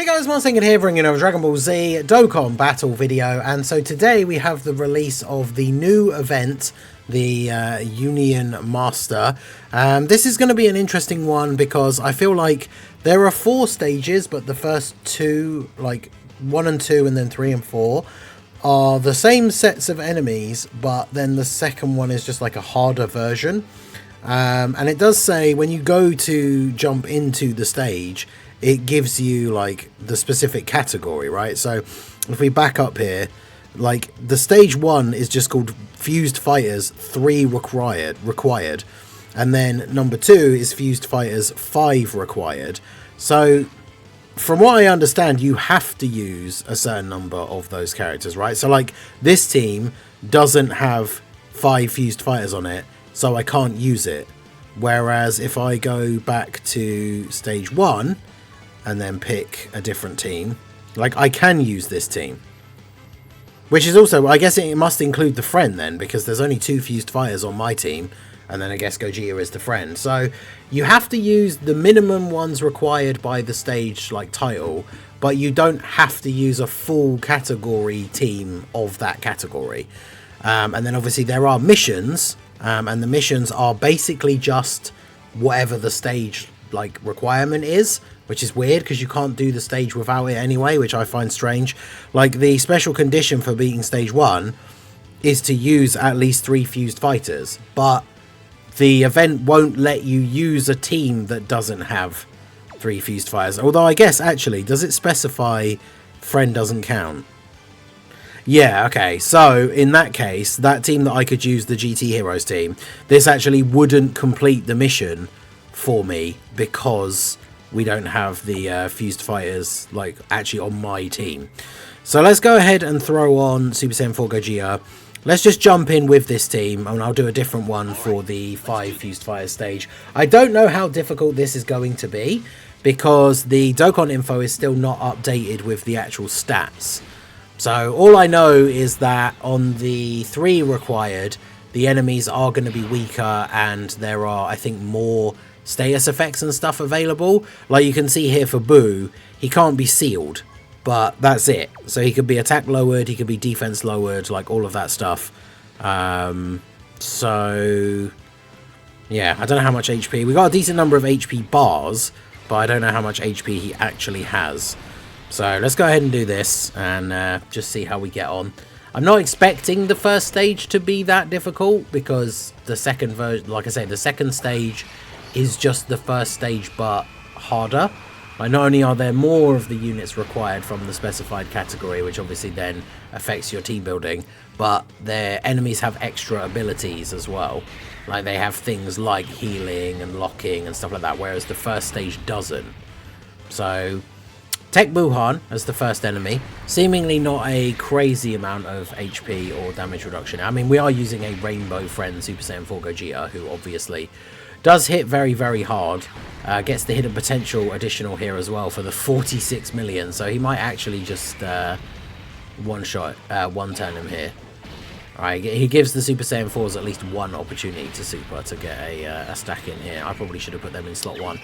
Hey guys, Monster here bringing a Dragon Ball Z Dokkan battle video, and so today we have the release of the new event, the Union Master. This is going to be an interesting one because I feel like there are 4 stages, but the first 2, like 1 and 2 and then 3 and 4, are the same sets of enemies, but then the second one is just like a harder version. And it does say when you go to jump into the stage, it gives you like the specific category, right? So if we back up here, like the stage 1 is just called Fused Fighters 3 required, and then number 2 is Fused Fighters 5 required. So from what I understand, you have to use a certain number of those characters, right? So like this team doesn't have 5 Fused Fighters on it, so I can't use it. Whereas if I go back to stage 1 and then pick a different team, like I can use this team, which is also, I guess it must include the friend then, because there's only 2 Fused Fighters on my team, and then I guess Gogeta is the friend. So you have to use the minimum ones required by the stage like title, but you don't have to use a full category team of that category. And then obviously there are missions, and the missions are basically just whatever the stage like requirement is, which is weird because you can't do the stage without it anyway, which I find strange. Like the special condition for beating stage 1 is to use at least 3 Fused Fighters, but the event won't let you use a team that doesn't have 3 Fused Fighters. Although I guess actually, does it specify friend doesn't count? Yeah, okay, so in that case, that team that I could use, the GT Heroes team, this actually wouldn't complete the mission for me because we don't have the Fused Fighters like actually on my team. So let's go ahead and throw on Super Saiyan 4 Gogeta. Let's just jump in with this team, and I'll do a different one for the 5 Fused Fighters stage. I don't know how difficult this is going to be because the Dokkan info is still not updated with the actual stats. So all I know is that on the 3 required, the enemies are going to be weaker, and there are, I think, more status effects and stuff available. Like you can see here for Boo, he can't be sealed, but that's it. So he could be attack lowered, he could be defense lowered, like all of that stuff. So yeah, I don't know how much HP. We got a decent number of HP bars, but I don't know how much HP he actually has. So let's go ahead and do this and just see how we get on. I'm not expecting the first stage to be that difficult because the second version, like I say, the second stage is just the first stage but harder. Like not only are there more of the units required from the specified category, which obviously then affects your team building, but their enemies have extra abilities as well. Like they have things like healing and locking and stuff like that, whereas the first stage doesn't. So Tech Buhan as the first enemy, seemingly not a crazy amount of HP or damage reduction. I mean, we are using a Rainbow Friend Super Saiyan 4 Gogeta, who obviously does hit very, very hard. Gets the hidden potential additional here as well for the 46 million. So he might actually just one-shot, one-turn him here. Alright, he gives the Super Saiyan 4s at least one opportunity to super to get a stack in here. I probably should have put them in slot 1.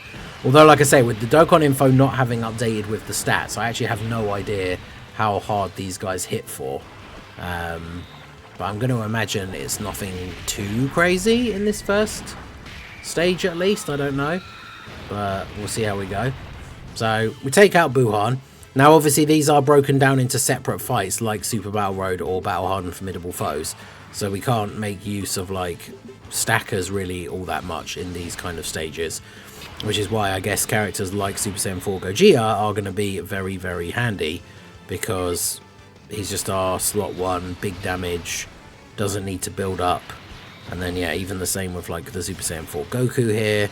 Although, like I say, with the Dokkan info not having updated with the stats, I actually have no idea how hard these guys hit for. But I'm going to imagine it's nothing too crazy in this first stage at least. I don't know, but we'll see how we go. So we take out Buhan. Now obviously these are broken down into separate fights like Super Battle Road or Battle Hardened Formidable Foes, so we can't make use of like stackers really all that much in these kind of stages, which is why I guess characters like Super Saiyan 4 Gogeta are going to be very, very handy, because he's just our slot 1, big damage, doesn't need to build up. And then yeah, even the same with like the Super Saiyan 4 Goku here.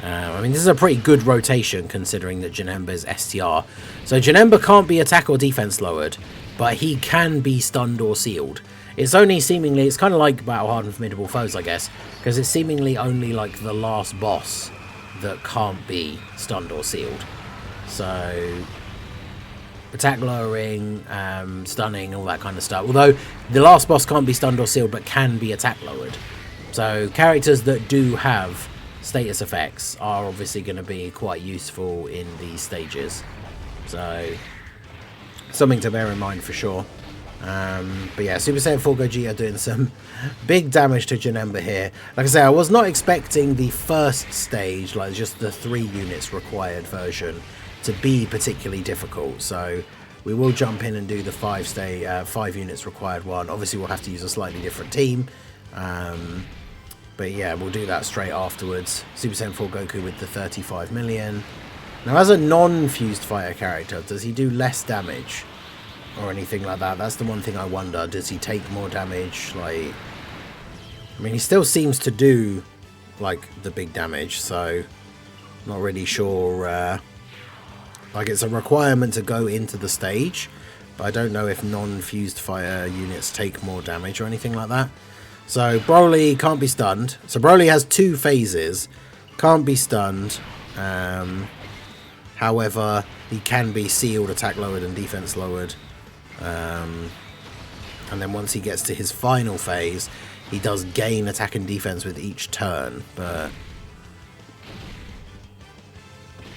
I mean, this is a pretty good rotation considering that Janemba is STR. So Janemba can't be attack or defense lowered, but he can be stunned or sealed. It's only seemingly, it's kind of like Battle Hardened Formidable Foes, I guess, because it's seemingly only like the last boss that can't be stunned or sealed. So attack lowering, stunning, all that kind of stuff. Although the last boss can't be stunned or sealed, but can be attack lowered. So characters that do have status effects are obviously going to be quite useful in these stages. So something to bear in mind for sure. But yeah, Super Saiyan 4 Gogeta doing some big damage to Janemba here. Like I say, I was not expecting the first stage, like just the 3 units required version, to be particularly difficult. So we will jump in and do the 5 units required one. Obviously we'll have to use a slightly different team. But yeah, we'll do that straight afterwards. Super Saiyan 4 Goku with the 35 million. Now as a non-fused fighter character, does he do less damage? Or anything like that? That's the one thing I wonder. Does he take more damage? Like, I mean, he still seems to do like the big damage, so not really sure. Like, it's a requirement to go into the stage, but I don't know if non-fused fire units take more damage or anything like that. So Broly can't be stunned. So Broly has 2 phases, can't be stunned. However, he can be sealed, attack lowered, and defense lowered. And then once he gets to his final phase, he does gain attack and defense with each turn, but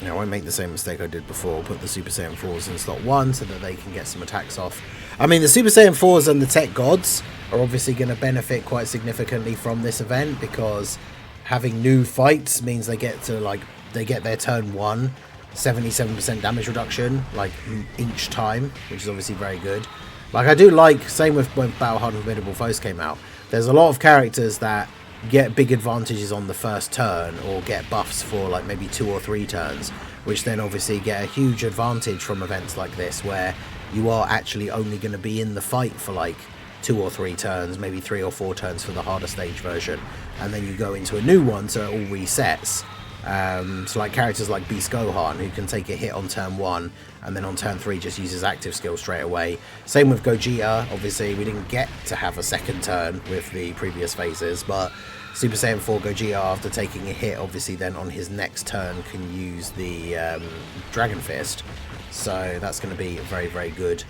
I won't make the same mistake I did before. Put the Super Saiyan 4s in slot 1 so that they can get some attacks off. I mean, the Super Saiyan 4s and the Tech Gods are obviously going to benefit quite significantly from this event, because having new fights means they get their turn 1 77% damage reduction like each time, which is obviously very good. Like, I do like, same with when Battle Hard and Formidable Foes came out, there's a lot of characters that get big advantages on the first turn or get buffs for like maybe 2 or 3 turns, which then obviously get a huge advantage from events like this, where you are actually only going to be in the fight for like 2 or 3 turns, maybe 3 or 4 turns for the harder stage version, and then you go into a new one so it all resets. So like characters like Beast Gohan, who can take a hit on turn 1 and then on turn 3 just uses active skill straight away. Same with Gogeta. Obviously we didn't get to have a second turn with the previous phases, but Super Saiyan 4 Gogeta, after taking a hit, obviously then on his next turn can use the Dragon Fist, so that's going to be very, very good.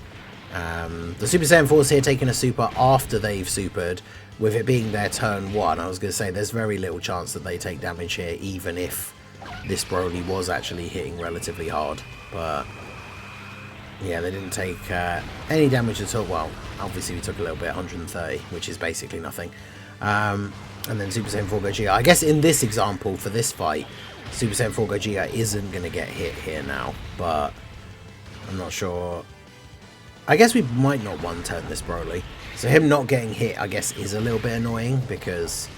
The Super Saiyan 4s here taking a super after they've supered, with it being their turn 1, I was going to say there's very little chance that they take damage here, even if this Broly was actually hitting relatively hard. But yeah, they didn't take any damage at all. Well, obviously we took a little bit, 130, which is basically nothing. And then Super Saiyan 4 Gogeta, I guess in this example, for this fight, Super Saiyan 4 Gogeta isn't going to get hit here now, but I'm not sure. I guess we might not one-turn this Broly. So him not getting hit, I guess, is a little bit annoying, because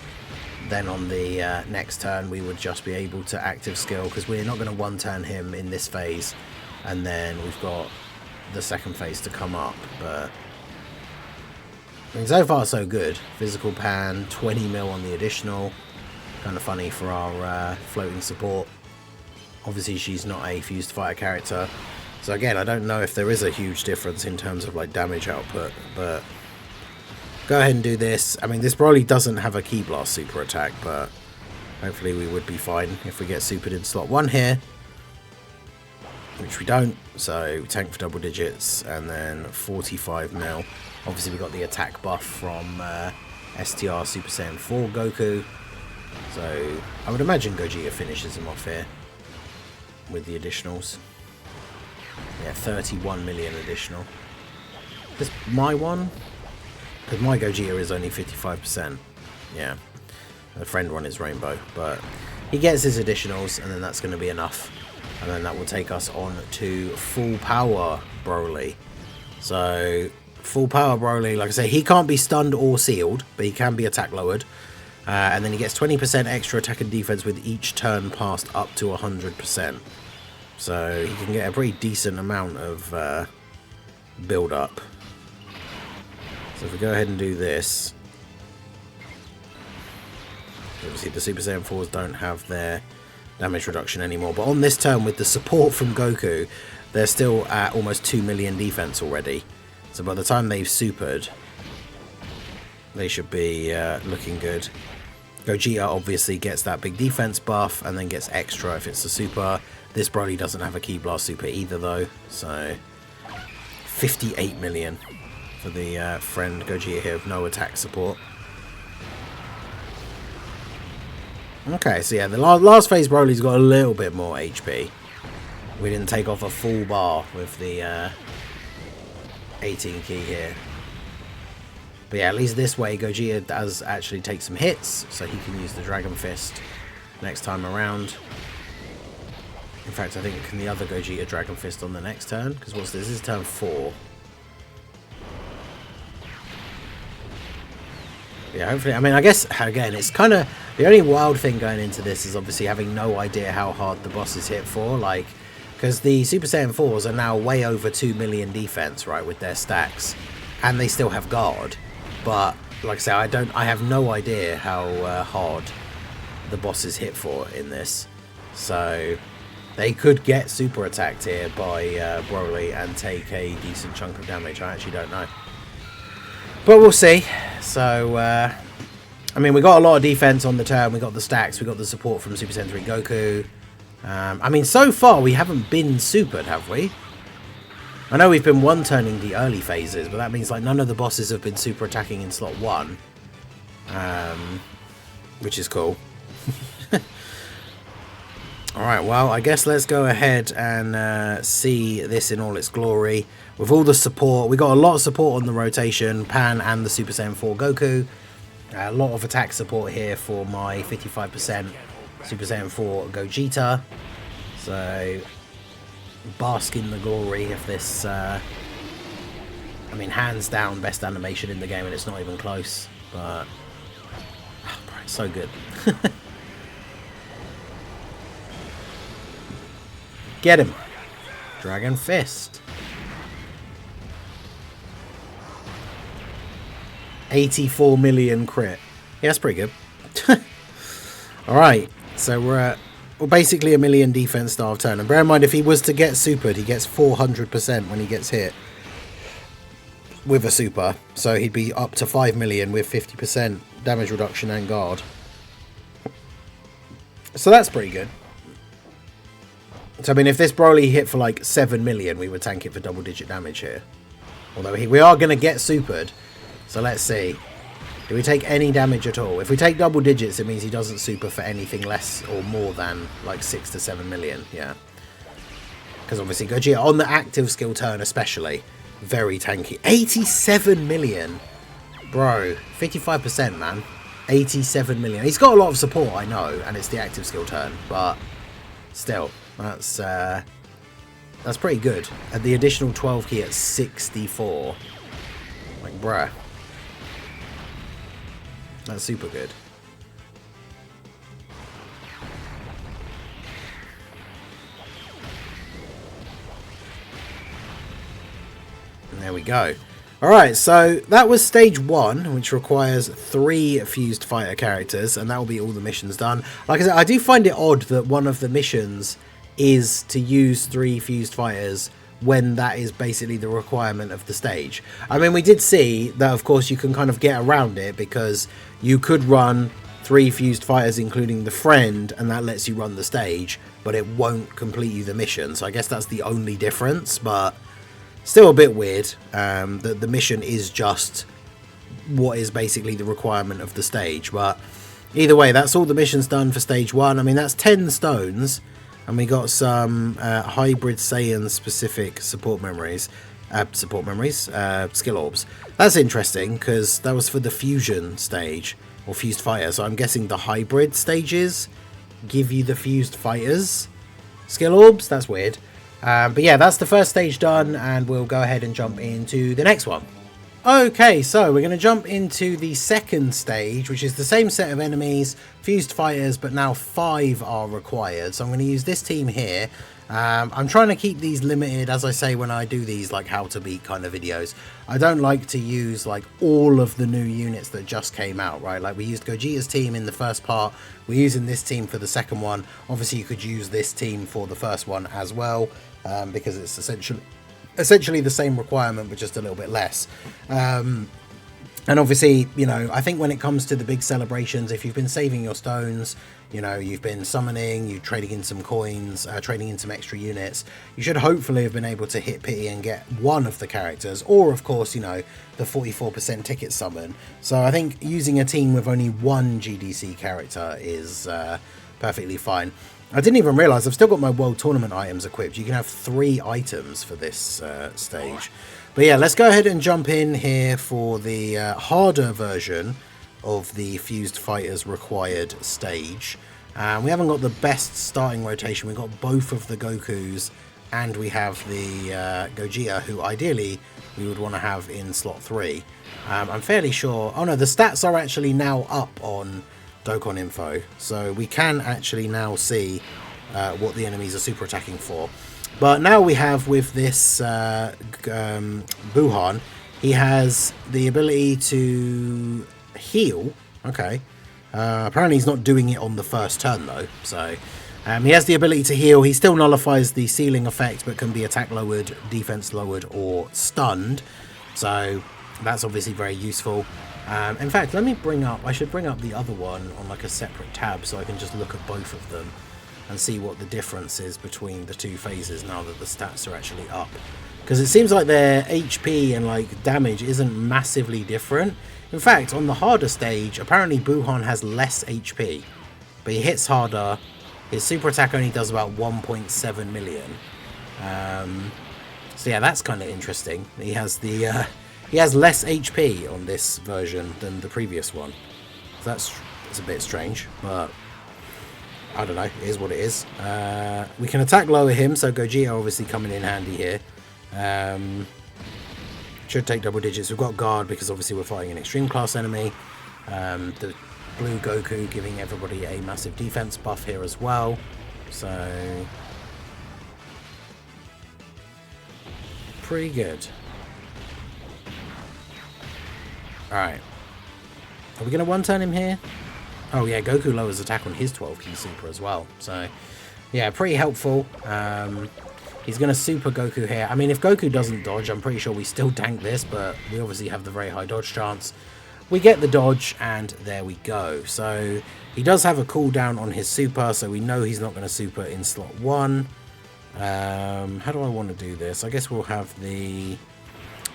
then on the next turn we would just be able to active skill, because we're not going to one-turn him in this phase, and then we've got the second phase to come up. But I mean, so far so good. Physical Pan, 20 mil on the additional. Kind of funny for our floating support. Obviously she's not a fused fighter character, so again, I don't know if there is a huge difference in terms of like damage output, but go ahead and do this. I mean, this Broly doesn't have a Ki Blast super attack, but hopefully we would be fine if we get supered in slot 1 here, which we don't. So tank for double digits, and then 45 mil. Obviously we got the attack buff from STR Super Saiyan 4 Goku, so I would imagine Gogeta finishes him off here with the additionals. Yeah, 31 million additional. Is this my one? Because my Gogeta is only 55%. Yeah. The friend one is Rainbow. But he gets his additionals, and then that's going to be enough. And then that will take us on to full power Broly. So, full power Broly, like I say, he can't be stunned or sealed, but he can be attack lowered. And then he gets 20% extra attack and defense with each turn passed up to 100%. So he can get a pretty decent amount of build up. So if we go ahead and do this, obviously the Super Saiyan 4s don't have their damage reduction anymore, but on this turn with the support from Goku, they're still at almost 2 million defense already. So by the time they've supered, they should be looking good. Gogeta obviously gets that big defense buff and then gets extra if it's a super. This Broly doesn't have a Ki Blast super either though, so 58 million for the friend Gogeta here with no attack support. Okay, so yeah, the last phase Broly's got a little bit more HP. we didn't take off a full bar with the 18 key here. But yeah, at least this way Gogeta does actually take some hits, so he can use the Dragon Fist next time around. In fact, I think can the other Gogeta Dragon Fist on the next turn? Because what's this? This is turn 4. Yeah, hopefully. I mean, I guess, again, it's kind of... The only wild thing going into this is obviously having no idea how hard the bosses hit for. Like, because the Super Saiyan 4s are now way over 2 million defense, right, with their stacks. And they still have guard. But, like I say, I have no idea how hard the bosses hit for in this. So, they could get super attacked here by Broly and take a decent chunk of damage. I actually don't know. But we'll see. So, I mean, we got a lot of defense on the turn. We got the stacks. We got the support from Super Saiyan 3 Goku. I mean, so far we haven't been supered, have we? I know we've been one-turning the early phases, but that means like none of the bosses have been super attacking in slot 1. Which is cool. Alright, well, I guess let's go ahead and see this in all its glory. With all the support, we got a lot of support on the rotation, Pan and the Super Saiyan 4 Goku. A lot of attack support here for my 55% Super Saiyan 4 Gogeta. So, bask in the glory of this, I mean, hands down, best animation in the game, and it's not even close. But, oh, bro, it's so good. Get him. Dragon Fist. 84 million crit. Yeah, that's pretty good. Alright, so we're basically a million defense star of turn. And bear in mind, if he was to get supered, he gets 400% when he gets hit with a super. So he'd be up to 5 million with 50% damage reduction and guard. So that's pretty good. So, I mean, if this Broly hit for like 7 million, we would tank it for double-digit damage here. Although we are going to get supered. So, let's see. Do we take any damage at all? If we take double digits, it means he doesn't super for anything less or more than like 6 to 7 million. Yeah. Because obviously, Gogeta, on the active skill turn especially, very tanky. 87 million. Bro, 55%, man. 87 million. He's got a lot of support, I know, and it's the active skill turn. But still... That's pretty good. At the additional 12 key at 64. Like, bruh. That's super good. And there we go. Alright, so that was stage 1, which requires 3 fused fighter characters, and that will be all the missions done. Like I said, I do find it odd that one of the missions is to use 3 fused fighters when that is basically the requirement of the stage. I mean, we did see that, of course, you can kind of get around it because you could run 3 fused fighters, including the friend, and that lets you run the stage, but it won't complete you the mission. So I guess that's the only difference, but still a bit weird that the mission is just what is basically the requirement of the stage. But either way, that's all the missions done for stage 1. I mean, that's 10 stones. And we got some hybrid Saiyan specific support memories, skill orbs. That's interesting because that was for the fusion stage or fused fighter. So I'm guessing the hybrid stages give you the fused fighters skill orbs. That's weird. But yeah, that's the first stage done, and we'll go ahead and jump into the next one. Okay, so we're going to jump into the second stage, which is the same set of enemies, fused fighters, but now 5 are required. So I'm going to use this team here. I'm trying to keep these limited, as I say when I do these like how to beat kind of videos. I don't like to use like all of the new units that just came out, right? Like we used Gogeta's team in the first part, we're using this team for the second one. Obviously you could use this team for the first one as well, because it's essentially the same requirement but just a little bit less. And obviously, you know, I think when it comes to the big celebrations, if you've been saving your stones, you know, you've been summoning, you're trading in some coins, trading in some extra units, you should hopefully have been able to hit pity and get one of the characters, or of course, you know, the 44% ticket summon. So I think using a team with only one GDC character is perfectly fine. I didn't even realize I've still got my World Tournament items equipped. You can have 3 items for this stage. But yeah, let's go ahead and jump in here for the harder version of the Fused Fighters required stage. We haven't got the best starting rotation. We've got both of the Gokus, and we have the Gogeta, who ideally we would want to have in slot 3. I'm fairly sure... Oh no, the stats are actually now up on Dokkan Info, so we can actually now see what the enemies are super attacking for. But now we have with this Buhan, he has the ability to heal. Okay. Apparently he's not doing it on the first turn though, so he has the ability to heal. He still nullifies the ceiling effect, but can be attack lowered, defense lowered, or stunned. So that's obviously very useful. In fact, let me I should bring up the other one on like a separate tab so I can just look at both of them and see what the difference is between the 2 phases now that the stats are actually up. Because it seems like their HP and like damage isn't massively different. In fact, on the harder stage, apparently Buhan has less HP, but he hits harder. His super attack only does about 1.7 million. So yeah, that's kind of interesting. He has the he has less HP on this version than the previous one. So that's a bit strange, but I don't know. It is what it is. We can attack lower him, so Gogeta obviously coming in handy here. Should take double digits. We've got guard because obviously we're fighting an extreme class enemy. The blue Goku giving everybody a massive defense buff here as well. So pretty good. Alright. Are we going to one-turn him here? Oh yeah, Goku lowers attack on his 12 key super as well. So yeah, pretty helpful. He's going to super Goku here. I mean, if Goku doesn't dodge, I'm pretty sure we still tank this, but we obviously have the very high dodge chance. We get the dodge, and there we go. So he does have a cooldown on his super, so we know he's not going to super in slot 1. How do I want to do this? I guess we'll have the...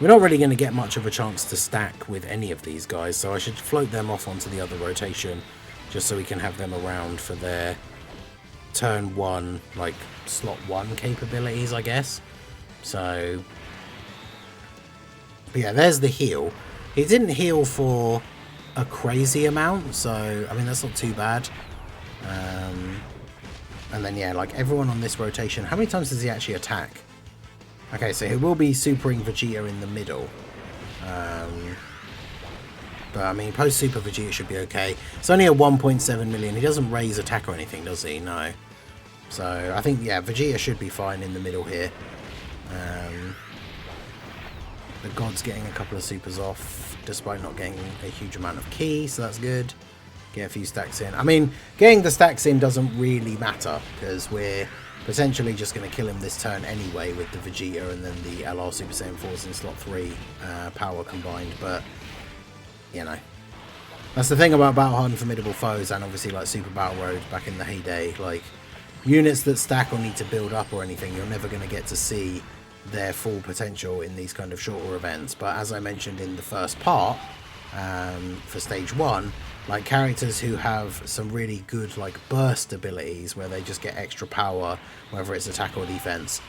We're not really going to get much of a chance to stack with any of these guys, so I should float them off onto the other rotation, just so we can have them around for their turn 1, like slot 1 capabilities, I guess. So, but yeah, there's the heal. He didn't heal for a crazy amount, so I mean that's not too bad. And then yeah, like everyone on this rotation, how many times does he actually attack? Okay, so he will be supering Vegeta in the middle. But I mean, post super Vegeta should be okay. It's only a 1.7 million. He doesn't raise attack or anything, does he? No. So I think, yeah, Vegeta should be fine in the middle here. The God's getting a couple of supers off, despite not getting a huge amount of ki, so that's good. Get a few stacks in. I mean, getting the stacks in doesn't really matter, because we're potentially just going to kill him this turn anyway with the Vegeta and then the LR Super Saiyan 4s in slot 3 power combined, but, you know. That's the thing about Battle Hard and Formidable Foes, and obviously like Super Battle Road back in the heyday, like, units that stack or need to build up or anything, you're never going to get to see their full potential in these kind of shorter events. But as I mentioned in the first part, for stage 1, like characters who have some really good like burst abilities where they just get extra power, whether it's attack or defense,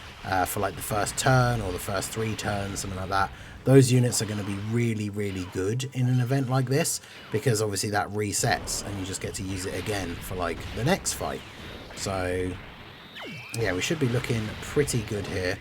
for like the first turn or the first 3 turns, something like that, those units are going to be really, really good in an event like this, because obviously that resets and you just get to use it again for like the next fight. So yeah, we should be looking pretty good here.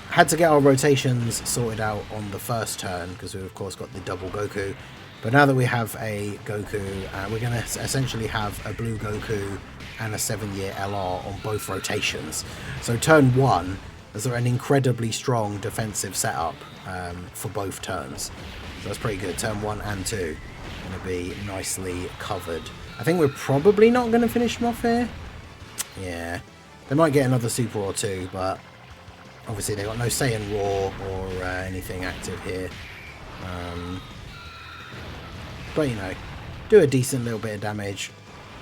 Had to get our rotations sorted out on the first turn because we've of course got the double Goku, but now that we have a Goku, we're going to essentially have a blue Goku and a 7-year LR on both rotations. So turn 1 is an incredibly strong defensive setup for both turns. So that's pretty good. Turn 1 and 2 going to be nicely covered. I think we're probably not going to finish them off here. Yeah, they might get another super or 2, but obviously they've got no Saiyan Raw or anything active here. But you know, do a decent little bit of damage,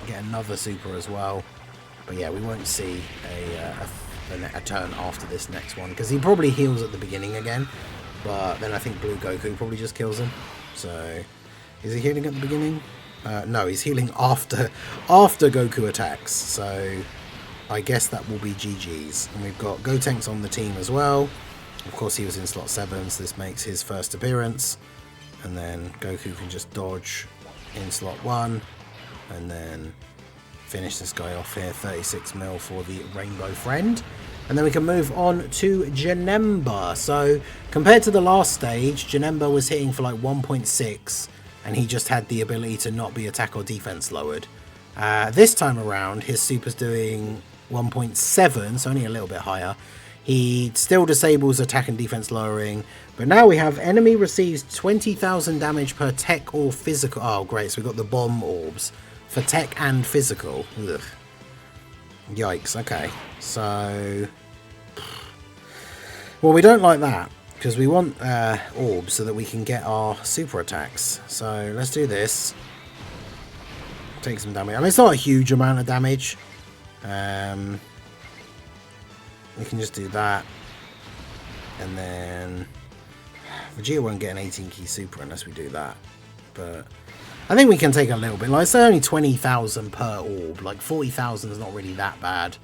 get another super as well. But yeah, we won't see a turn after this next one, because he probably heals at the beginning again, but then I think blue Goku probably just kills him. So is he healing at the beginning? No, he's healing after Goku attacks. So I guess that will be GG's. And we've got Gotenks on the team as well. Of course, he was in slot 7, so this makes his first appearance. And then Goku can just dodge in slot 1. And then finish this guy off here. 36 mil for the Rainbow Friend. And then we can move on to Janemba. So, compared to the last stage, Janemba was hitting for like 1.6. And he just had the ability to not be attack or defense lowered. This time around, his super's doing 1.7, so only a little bit higher. He still disables attack and defense lowering, but now we have enemy receives 20,000 damage per tech or physical. Oh, great, so we've got the bomb orbs for tech and physical. Ugh. Yikes, okay. So, well, we don't like that, because we want orbs so that we can get our super attacks. So, let's do this. Take some damage. I mean, it's not a huge amount of damage. We can just do that. And then Vegeta won't get an 18 key super unless we do that. But I think we can take a little bit. Like, it's only 20,000 per orb. Like, 40,000 is not really that bad.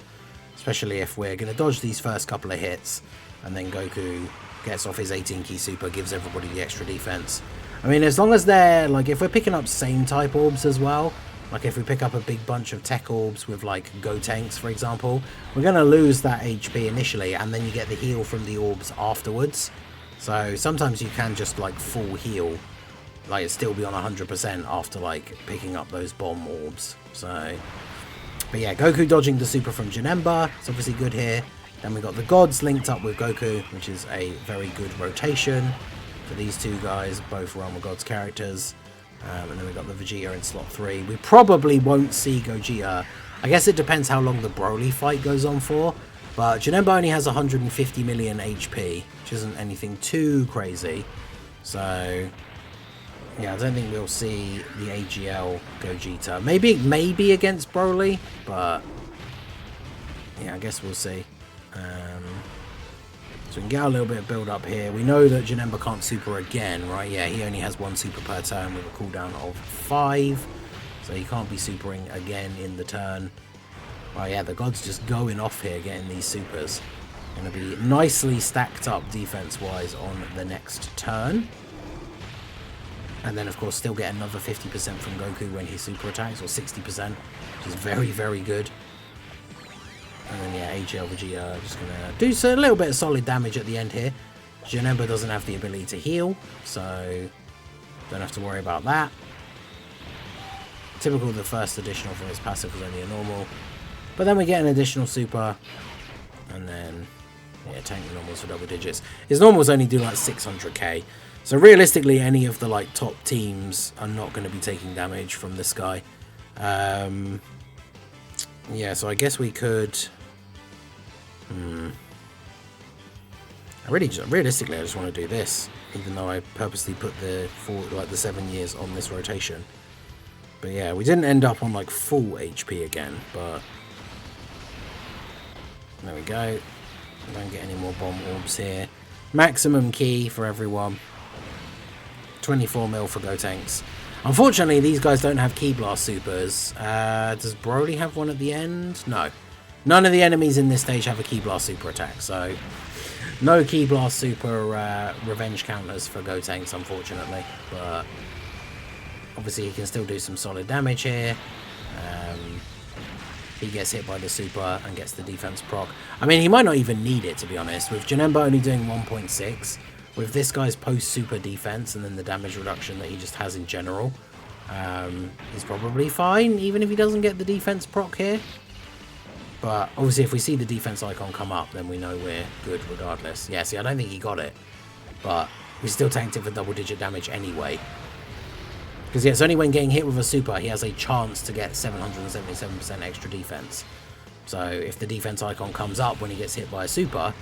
Especially if we're going to dodge these first couple of hits. And then Goku gets off his 18 key super, gives everybody the extra defense. I mean, as long as they're, like, if we're picking up same type orbs as well, like if we pick up a big bunch of tech orbs with like Gotenks, for example, we're going to lose that HP initially, and then you get the heal from the orbs afterwards. So sometimes you can just like full heal, like it still be on 100% after like picking up those bomb orbs. So, but yeah, Goku dodging the super from Janemba, it's obviously good here. Then we got the gods linked up with Goku, which is a very good rotation for these two guys, both Realm of Gods characters. And then we got the Vegeta in slot 3. We probably won't see Gogeta. I guess it depends how long the Broly fight goes on for. But Janemba only has 150 million HP, which isn't anything too crazy. So, yeah, I don't think we'll see the AGL Gogeta. Maybe against Broly, but yeah, I guess we'll see. So we can get a little bit of build up here. We know that Janemba can't super again, right? Yeah, he only has one super per turn with a cooldown of 5. So he can't be supering again in the turn. Oh yeah, the gods just going off here, getting these supers. Going to be nicely stacked up defense-wise on the next turn. And then, of course, still get another 50% from Goku when he super attacks, or 60%, which is very, very good. And then, yeah, AGL Vegeta just going to do a little bit of solid damage at the end here. Janemba doesn't have the ability to heal, so don't have to worry about that. Typical, the first additional from his passive was only a normal. But then we get an additional super, and then, yeah, tank the normals for double digits. His normals only do like 600k. So realistically, any of the like top teams are not going to be taking damage from this guy. Yeah, so I guess we could... realistically, I just want to do this, even though I purposely put the 7 years on this rotation. But yeah, we didn't end up on like full HP again, but there we go. Don't get any more bomb orbs here. Maximum key for everyone. 24 mil for Gotenks. Unfortunately, these guys don't have Ki Blast supers. Does Broly have one at the end? No. None of the enemies in this stage have a Ki Blast super attack, so no Ki Blast super revenge counters for Gotenks, unfortunately. But obviously he can still do some solid damage here. He gets hit by the super and gets the defense proc. I mean, he might not even need it, to be honest. With Janemba only doing 1.6, with this guy's post-super defense and then the damage reduction that he just has in general, he's probably fine, even if he doesn't get the defense proc here. But obviously if we see the defense icon come up, then we know we're good regardless. Yeah, see, I don't think he got it, but we still tanked it for double-digit damage anyway. Because yeah, it's only when getting hit with a super, he has a chance to get 777% extra defense. So if the defense icon comes up when he gets hit by a super,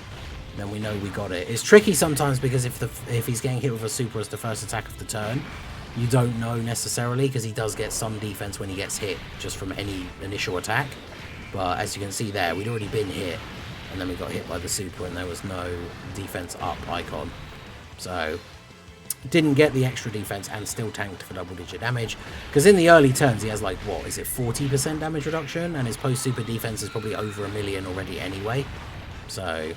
then we know we got it. It's tricky sometimes because if he's getting hit with a super as the first attack of the turn, you don't know necessarily, because he does get some defense when he gets hit just from any initial attack. But as you can see there, we'd already been hit, and then we got hit by the super and there was no defense up icon. So didn't get the extra defense and still tanked for double-digit damage. Because in the early turns, he has like, what, is it 40% damage reduction? And his post-super defense is probably over 1 million already anyway. So,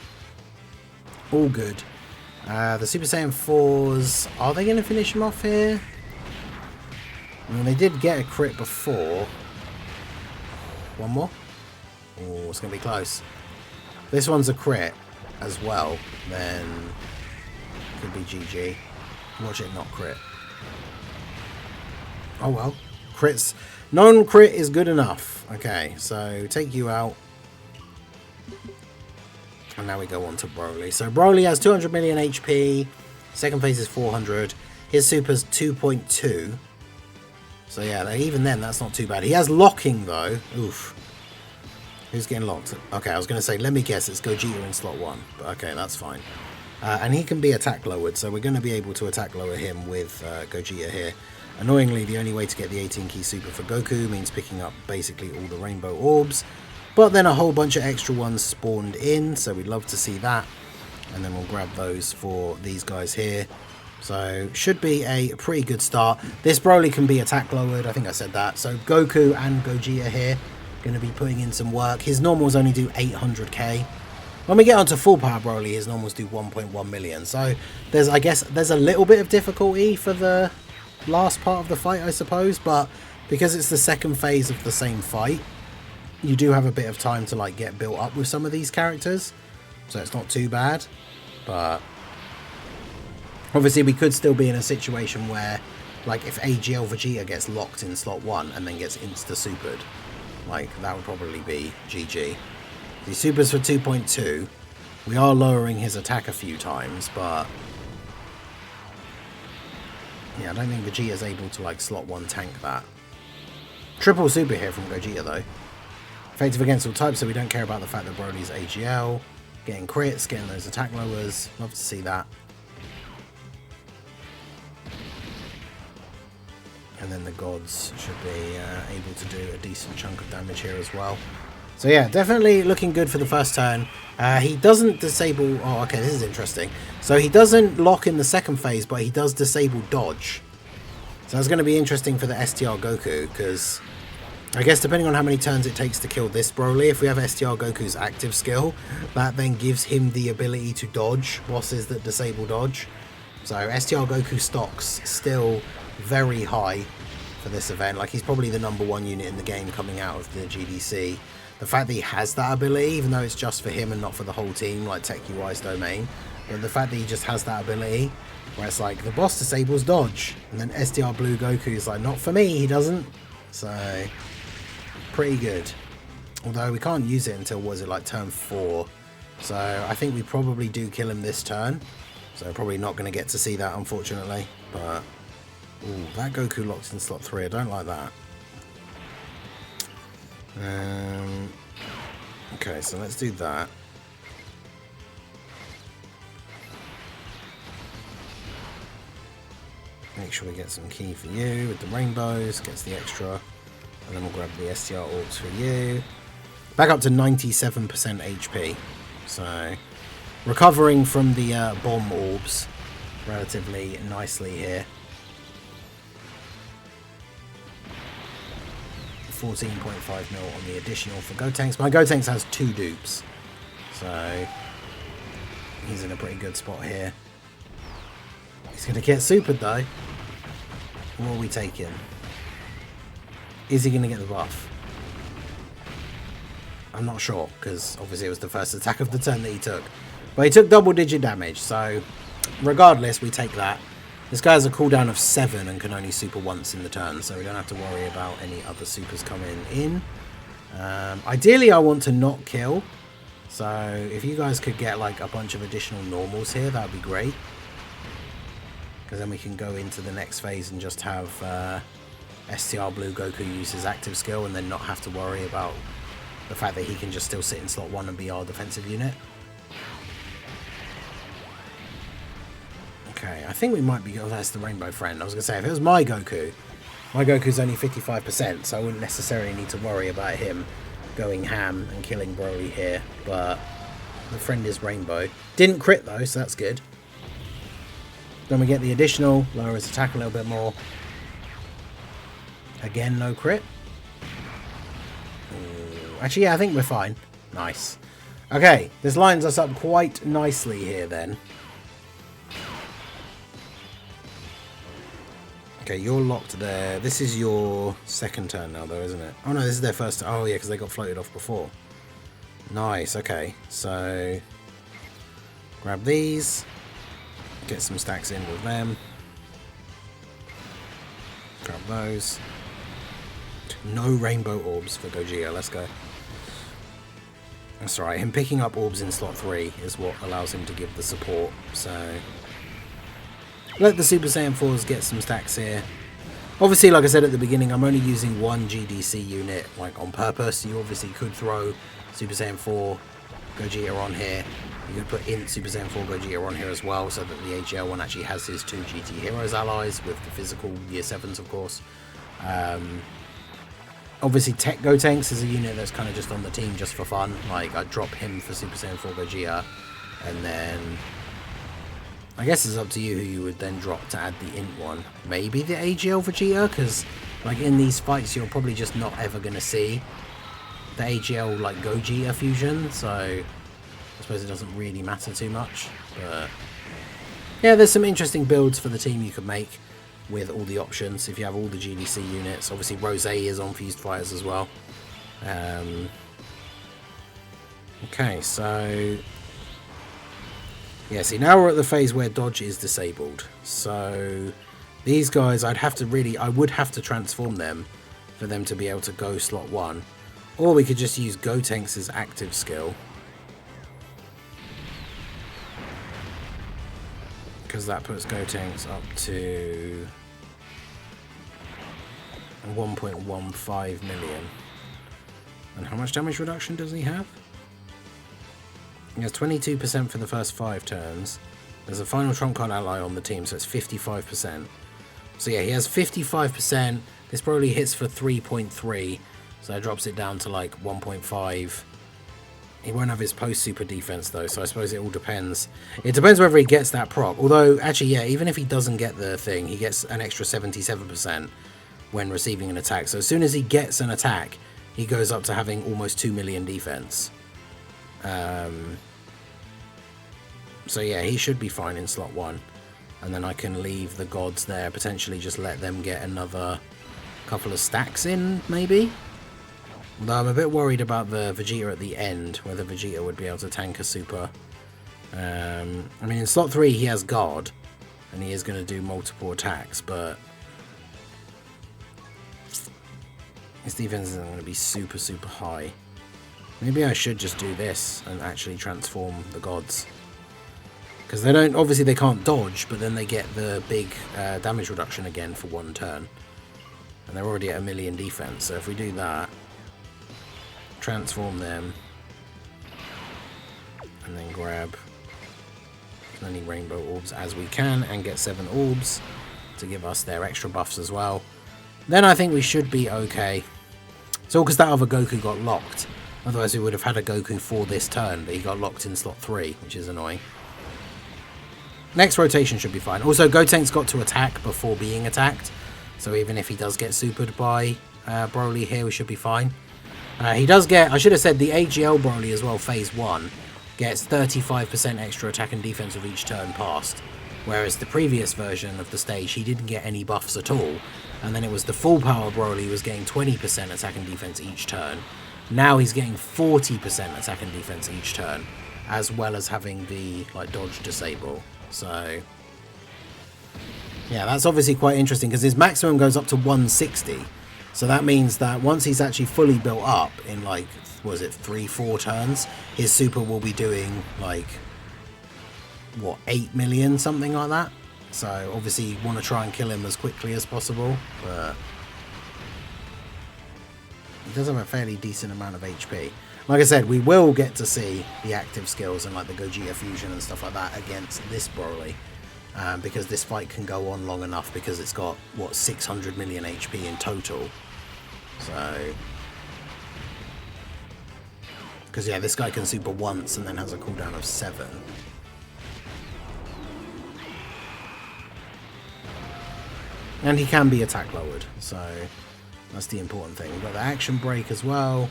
all good. The Super Saiyan 4s, are they going to finish him off here? I mean, they did get a crit before. One more? Oh, it's going to be close. This one's a crit as well, then could be GG. Watch it not crit. Oh well. Crits. Non-crit is good enough. Okay, so take you out. And now we go on to Broly. So Broly has 200 million HP. Second phase is 400. His super's 2.2. So yeah, even then, that's not too bad. He has locking though. Oof. Who's getting locked? Okay, I was going to say, let me guess, it's Gogeta in slot 1. But okay, that's fine. And he can be attack lowered, so we're going to be able to attack lower him with Gogeta here. Annoyingly, the only way to get the 18 key super for Goku means picking up basically all the rainbow orbs. But then a whole bunch of extra ones spawned in, so we'd love to see that. And then we'll grab those for these guys here. So, should be a pretty good start. This Broly can be attack lowered, I think I said that. So, Goku and Gogeta here, going to be putting in some work. His normals only do 800k. When we get onto full power Broly, his normals do 1.1 million. So, I guess, there's a little bit of difficulty for the last part of the fight, I suppose. But, because it's the second phase of the same fight, you do have a bit of time to, like, get built up with some of these characters. So, it's not too bad. But obviously, we could still be in a situation where, like, if AGL Vegeta gets locked in slot 1 and then gets insta-supered, like, that would probably be GG. The supers for 2.2. We are lowering his attack a few times, but yeah, I don't think Vegeta's able to, like, slot 1 tank that. Triple super here from Gogeta, though. Effective against all types, so we don't care about the fact that Broly's AGL. Getting crits, getting those attack lowers. Love to see that. And then the gods should be able to do a decent chunk of damage here as well. So yeah, definitely looking good for the first turn. He doesn't disable... Oh, okay, this is interesting. So he doesn't lock in the second phase, but he does disable dodge. So that's going to be interesting for the STR Goku, because I guess depending on how many turns it takes to kill this Broly, if we have STR Goku's active skill, that then gives him the ability to dodge bosses that disable dodge. So STR Goku stocks still very high for this event. Like, he's probably the #1 unit in the game coming out of the GDC. The fact that he has that ability, even though it's just for him and not for the whole team, like Tech UI's domain, but the fact that he just has that ability, where it's like, the boss disables dodge, and then STR Blue Goku is like, not for me, he doesn't. So, pretty good. Although we can't use it until, was it like turn 4? So, I think we probably do kill him this turn. So, probably not going to get to see that, unfortunately. But, ooh, that Goku locked in slot 3, I don't like that. Okay, so let's do that. Make sure we get some key for you with the rainbows, gets the extra, and then we'll grab the STR Orcs for you. Back up to 97% HP, so recovering from the bomb orbs relatively nicely here. 14.5 mil on the additional for Gotenks. My Gotenks has 2 dupes, so he's in a pretty good spot here. He's going to get supered though. What are we taking? Is he going to get the buff? I'm not sure, because obviously it was the first attack of the turn that he took. But he took double-digit damage, so regardless, we take that. This guy has a cooldown of 7 and can only super once in the turn, so we don't have to worry about any other supers coming in. Ideally, I want to not kill, so if you guys could get like a bunch of additional normals here, that would be great. Because then we can go into the next phase and just have STR Blue Goku use his active skill and then not have to worry about the fact that he can just still sit in slot 1 and be our defensive unit. Okay, I think we might be... Oh, that's the Rainbow Friend. I was going to say, if it was my Goku's only 55%, so I wouldn't necessarily need to worry about him going ham and killing Broly here, but the friend is Rainbow. Didn't crit, though, so that's good. Then we get the additional, lower his attack a little bit more. Again, no crit. Ooh. Actually, yeah, I think we're fine. Nice. Okay, this lines us up quite nicely here then. Okay, you're locked there. This is your second turn now, though, isn't it? Oh, no, this is their first. Oh, yeah, because they got floated off before. Nice, okay. So, grab these. Get some stacks in with them. Grab those. No rainbow orbs for Gogeta. Let's go. That's right. Him picking up orbs in slot 3 is what allows him to give the support. So, let the Super Saiyan 4s get some stacks here. Obviously, like I said at the beginning, I'm only using one GDC unit, like, on purpose. You obviously could throw Super Saiyan 4 Gogeta on here. You could put in Super Saiyan 4 Gogeta on here as well, so that the AGL one actually has his 2 GT Heroes allies, with the physical Year 7s, of course. Obviously, Tech Gotenks is a unit that's kind of just on the team just for fun. Like, I'd drop him for Super Saiyan 4 Gogeta, and then I guess it's up to you who you would then drop to add the int one. Maybe the AGL Vegeta, because like in these fights you're probably just not ever going to see the AGL like Gogeta fusion, so I suppose it doesn't really matter too much. But yeah, there's some interesting builds for the team you could make with all the options if you have all the GDC units. Obviously Rose is on Fused Fighters as well. Okay, so yeah, see, now we're at the phase where dodge is disabled. So these guys, I would have to transform them for them to be able to go slot 1. Or we could just use Gotenks' active skill, because that puts Gotenks up to 1.15 million. And how much damage reduction does he have? He has 22% for the first 5 turns. There's a final trump card ally on the team, so it's 55%. So yeah, he has 55%. This probably hits for 3.3, so that drops it down to like 1.5. He won't have his post-super defense though, so I suppose it all depends. It depends whether he gets that proc. Although, actually, yeah, even if he doesn't get the thing, he gets an extra 77% when receiving an attack. So as soon as he gets an attack, he goes up to having almost 2 million defense. So yeah, he should be fine in slot 1. And then I can leave the gods there, potentially just let them get another couple of stacks in, maybe? Although I'm a bit worried about the Vegeta at the end, whether Vegeta would be able to tank a super. I mean, in slot 3 he has guard, and he is going to do multiple attacks, but his defense isn't going to be super, super high. Maybe I should just do this and actually transform the gods. Because they don't, obviously they can't dodge, but then they get the big damage reduction again for 1 turn. And they're already at 1 million defense, so if we do that, transform them, and then grab as many rainbow orbs as we can, and get 7 orbs to give us their extra buffs as well, then I think we should be okay. It's all because that other Goku got locked. Otherwise we would have had a Goku for this turn, but he got locked in slot 3, which is annoying. Next rotation should be fine. Also, Gotenks got to attack before being attacked, so even if he does get supered by Broly here, we should be fine. He does get, I should have said, the AGL Broly as well, phase 1, gets 35% extra attack and defense with each turn passed. Whereas the previous version of the stage, he didn't get any buffs at all. And then it was the full power Broly was getting 20% attack and defense each turn. Now he's getting 40% attack and defense each turn, as well as having the like dodge disable. So yeah, that's obviously quite interesting because his maximum goes up to 160. So that means that once he's actually fully built up in like, was it 3-4 turns, his super will be doing like, what, 8 million, something like that. So obviously you want to try and kill him as quickly as possible, but he does have a fairly decent amount of HP. Like I said, we will get to see the active skills and like the Gogeta fusion and stuff like that against this Broly. Because this fight can go on long enough because it's got, what, 600 million HP in total. So, because yeah, this guy can super once and then has a cooldown of 7. And he can be attack lowered, so that's the important thing. We've got the action break as well,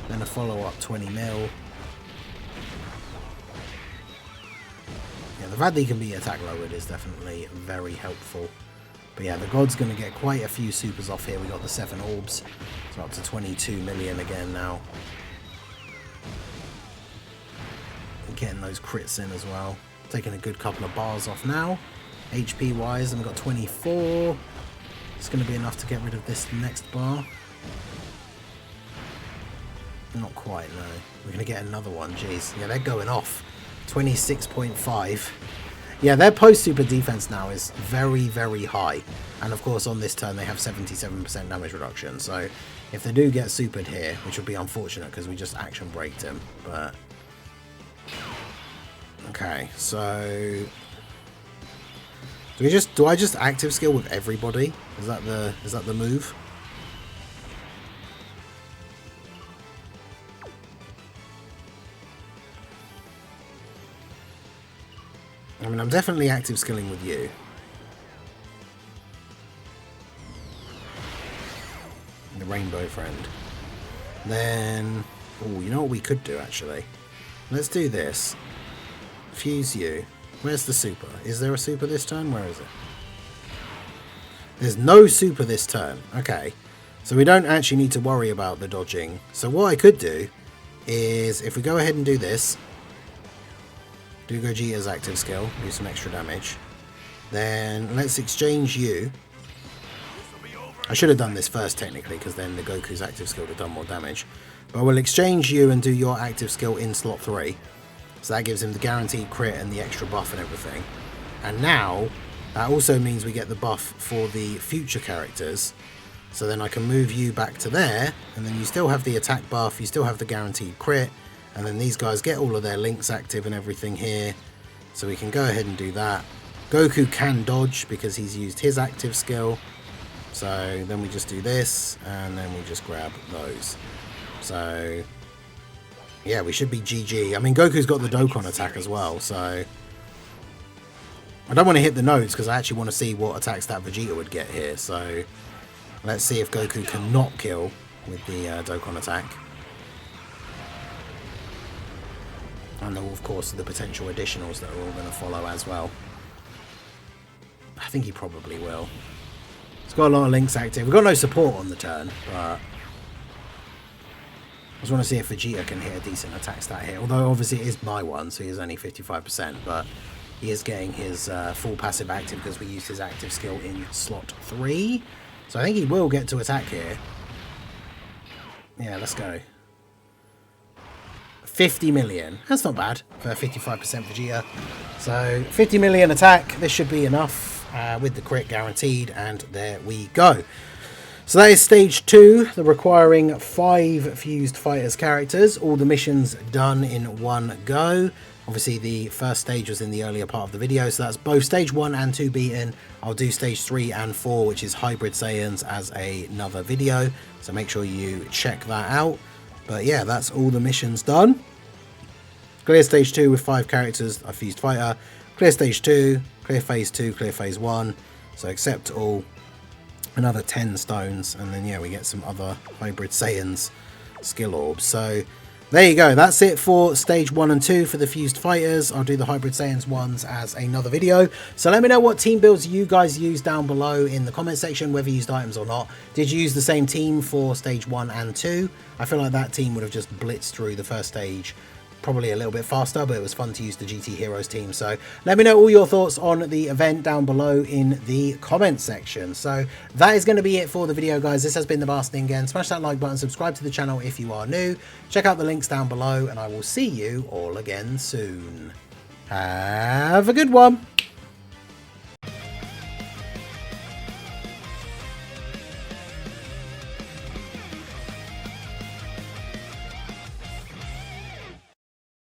then a follow-up 20 mil. Yeah, the fact that he can be attack lowered is definitely very helpful. But yeah, the God's going to get quite a few supers off here. We got the 7 orbs, so up to 22 million again now. Getting those crits in as well. Taking a good couple of bars off now. HP wise, and we've got 24. It's going to be enough to get rid of this next bar. Not quite, no. We're going to get another one, jeez. Yeah, they're going off. 26.5. Yeah, their post-super defense now is very, very high. And of course, on this turn, they have 77% damage reduction. So if they do get supered here, which would be unfortunate because we just action braked him, but... Okay, so... Do I just active skill with everybody? Is that the move? I mean, I'm definitely active skilling with you. The rainbow friend. Then, oh, you know what we could do actually? Let's do this. Fuse you. Where's the super? Is there a super this turn? Where is it? There's no super this turn. Okay. So we don't actually need to worry about the dodging. So what I could do is, if we go ahead and do this, do Gogeta's active skill, do some extra damage. Then let's exchange you. I should have done this first technically, because then the Goku's active skill would have done more damage. But we'll exchange you and do your active skill in slot 3. So that gives him the guaranteed crit and the extra buff and everything. And now, that also means we get the buff for the future characters. So then I can move you back to there, and then you still have the attack buff, you still have the guaranteed crit, and then these guys get all of their links active and everything here. So we can go ahead and do that. Goku can dodge because he's used his active skill. So then we just do this, and then we just grab those. So... yeah, we should be GG. I mean, Goku's got the Dokkan attack as well, so... I don't want to hit the nodes, because I actually want to see what attacks that Vegeta would get here, so... let's see if Goku can not kill with the Dokkan attack. And then, of course, the potential additionals that are all going to follow as well. I think he probably will. He's got a lot of links active. We've got no support on the turn, but... I just want to see if Vegeta can hit a decent attack stat here. Although, obviously, it is my one, so he's only 55%. But he is getting his full passive active because we used his active skill in slot 3. So I think he will get to attack here. Yeah, let's go. 50 million. That's not bad for 55% Vegeta. So 50 million attack. This should be enough with the crit guaranteed. And there we go. So that is stage 2, the requiring 5 fused fighters characters. All the missions done in one go. Obviously the first stage was in the earlier part of the video, so that's both stage 1 and 2 beaten. I'll do stage 3 and 4, which is Hybrid Saiyans, as another video. So make sure you check that out. But yeah, that's all the missions done. Clear stage 2 with 5 characters, a fused fighter. Clear stage 2, clear phase 2, clear phase 1. So accept all. Another 10 stones, and then yeah, we get some other Hybrid Saiyans skill orbs. So there you go, that's it for stage 1 and 2 for the fused fighters. I'll do the Hybrid Saiyans ones as another video. So let me know what team builds you guys use down below in the comment section, whether you used items or not. Did you use the same team for stage 1 and 2? I feel like that team would have just blitzed through the first stage probably a little bit faster, but it was fun to use the GT Heroes team. So let me know all your thoughts on the event down below in the comment section. So that is going to be it for the video, guys. This has been the Basting again. Smash that like button, subscribe to the channel if you are new. Check out the links down below, and I will see you all again soon. Have a good one.